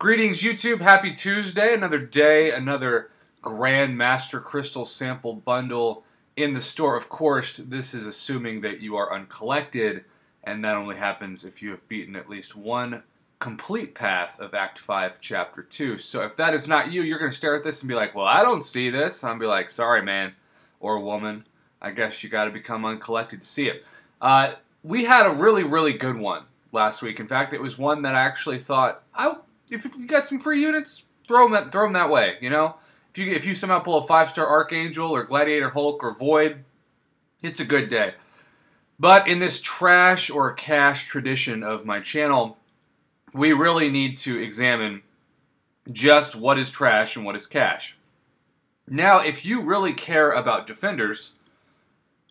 Greetings, YouTube. Happy Tuesday. Another day, another Grandmaster Crystal Sample Bundle in the store. Of course, this is assuming that you are uncollected, and that only happens if you have beaten at least one complete path of Act 5, Chapter 2. So if that is not you, you're going to stare at this and be like, well, I don't see this. I'm going to be like, sorry, man, or woman. I guess you got to become uncollected to see it. We had a really, really good one last week. In fact, it was one that I actually thought, if you got some free units, throw them that way. You know, if you somehow pull a 5-star Archangel or Gladiator Hulk or Void, it's a good day. But in this trash or cash tradition of my channel, we really need to examine just what is trash and what is cash. Now, if you really care about Defenders,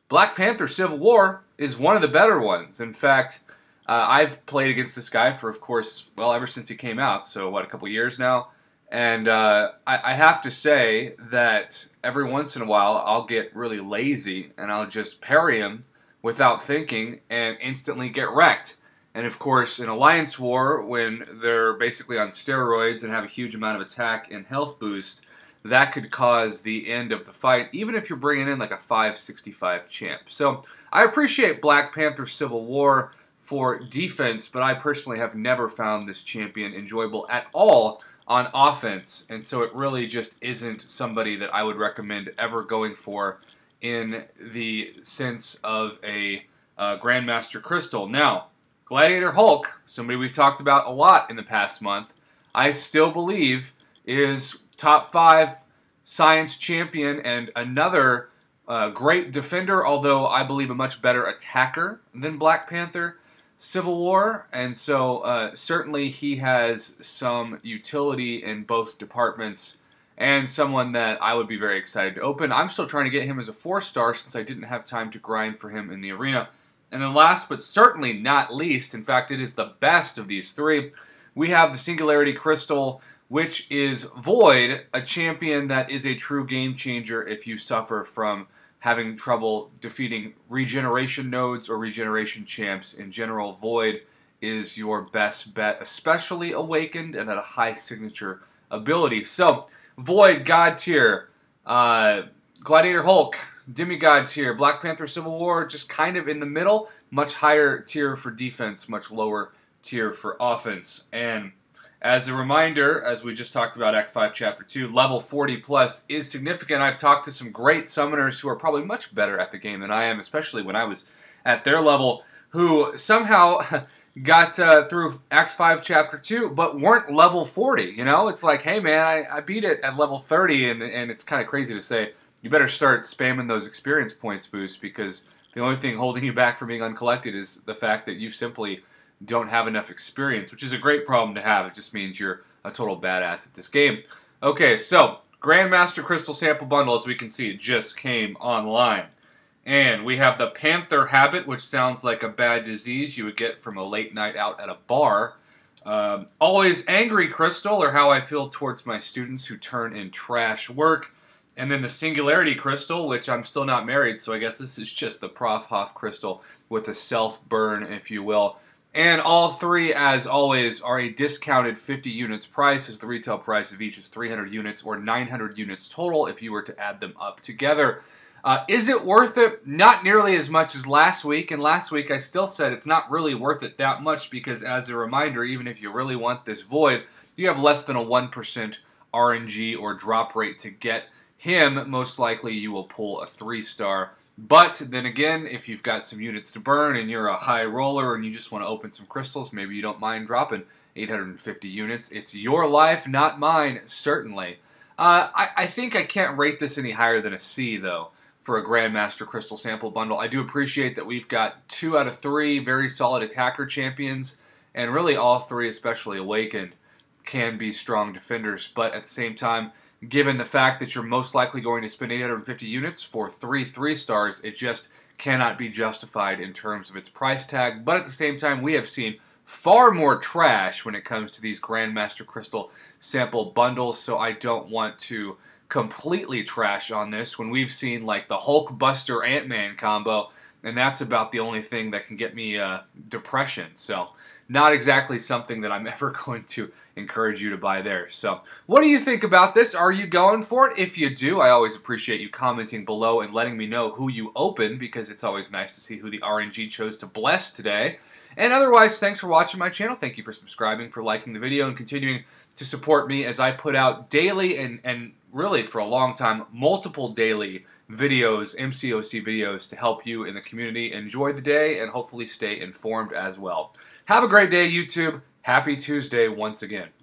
Black Panther Civil War is one of the better ones. In fact, I've played against this guy for, of course, well, ever since he came out, so what, a couple years now? And I have to say that every once in a while I'll get really lazy and I'll just parry him without thinking and instantly get wrecked. And of course, in Alliance War, when they're basically on steroids and have a huge amount of attack and health boost, that could cause the end of the fight, even if you're bringing in like a 565 champ. So I appreciate Black Panther Civil War for defense, but I personally have never found this champion enjoyable at all on offense, and so it really just isn't somebody that I would recommend ever going for in the sense of a Grandmaster Crystal. Now, Gladiator Hulk, somebody we've talked about a lot in the past month, I still believe is top 5 science champion and another great defender, although I believe a much better attacker than Black Panther Civil War, and so certainly he has some utility in both departments and someone that I would be very excited to open. I'm still trying to get him as a 4-star since I didn't have time to grind for him in the arena. And then last but certainly not least, in fact it is the best of these three, we have the Singularity Crystal, which is Void, a champion that is a true game changer if you suffer from having trouble defeating regeneration nodes or regeneration champs. In general, Void is your best bet, especially Awakened and at a high signature ability. So, Void, God tier, Gladiator Hulk, Demigod tier, Black Panther Civil War, just kind of in the middle, much higher tier for defense, much lower tier for offense. And as a reminder, as we just talked about Act 5, Chapter 2, level 40 plus is significant. I've talked to some great summoners who are probably much better at the game than I am, especially when I was at their level, who somehow got through Act 5, Chapter 2, but weren't level 40, you know? It's like, hey man, I beat it at level 30, and it's kind of crazy to say, you better start spamming those experience points boosts, because the only thing holding you back from being uncollected is the fact that you simply don't have enough experience, which is a great problem to have. It just means you're a total badass at this game. Okay, so Grandmaster Crystal Sample Bundle, as we can see, just came online. And we have the Panther Habit, which sounds like a bad disease you would get from a late night out at a bar. Always Angry Crystal, or how I feel towards my students who turn in trash work. And then the Singularity Crystal, which I'm still not married, so I guess this is just the Prof. Hoff Crystal with a self-burn, if you will. And all three, as always, are a discounted 50 units price, as the retail price of each is 300 units or 900 units total if you were to add them up together. Is it worth it? Not nearly as much as last week, and last week I still said it's not really worth it that much because, as a reminder, even if you really want this Void, you have less than a 1% RNG or drop rate to get him. Most likely you will pull a 3-star. But then again, if you've got some units to burn and you're a high roller and you just want to open some crystals, maybe you don't mind dropping 850 units. It's your life, not mine, certainly. I think I can't rate this any higher than a C, though, for a Grandmaster Crystal Sample Bundle. I do appreciate that we've got 2 out of 3 very solid attacker champions, and really all 3, especially Awakened, can be strong defenders. But at the same time, given the fact that you're most likely going to spend 850 units for 3 3-stars, it just cannot be justified in terms of its price tag. But at the same time, we have seen far more trash when it comes to these Grandmaster Crystal Sample Bundles, so I don't want to completely trash on this when we've seen like the Hulk Buster Ant-Man combo, and that's about the only thing that can get me depression. So not exactly something that I'm ever going to encourage you to buy there. So what do you think about this? Are you going for it? If you do, I always appreciate you commenting below and letting me know who you open, because it's always nice to see who the RNG chose to bless today. And otherwise, thanks for watching my channel. Thank you for subscribing, for liking the video, and continuing to support me as I put out daily and really for a long time, multiple daily videos, MCOC videos, to help you in the community enjoy the day and hopefully stay informed as well. Have a great day, YouTube. Happy Tuesday once again.